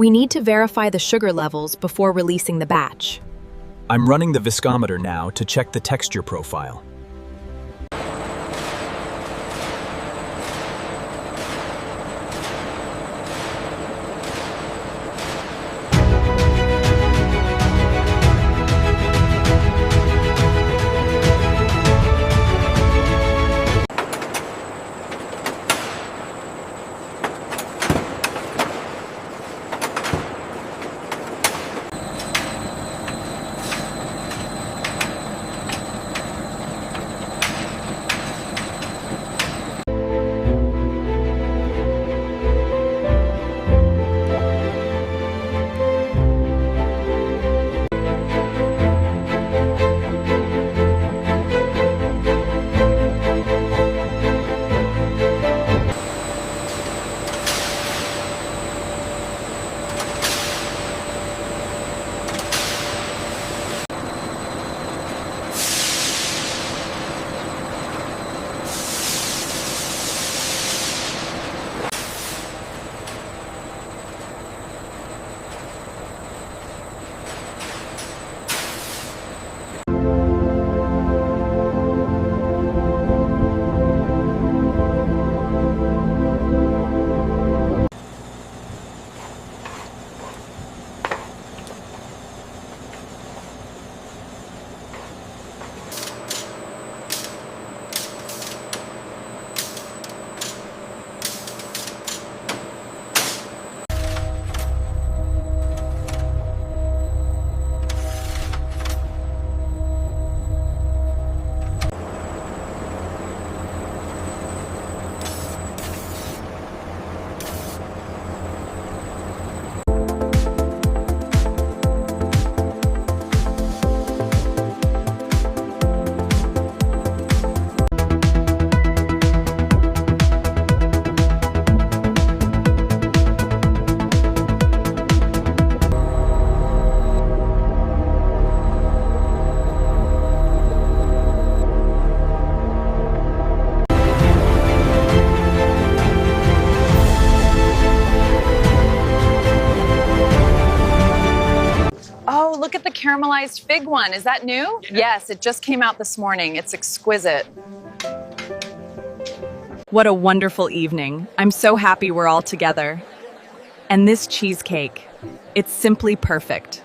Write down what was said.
We need to verify the sugar levels before releasing the batch. I'm running the viscometer now to check the texture profile. Oh, look at the caramelized fig one. Is that new? Yes, it just came out this morning. It's exquisite. What a wonderful evening. I'm so happy we're all together. And this cheesecake, it's simply perfect.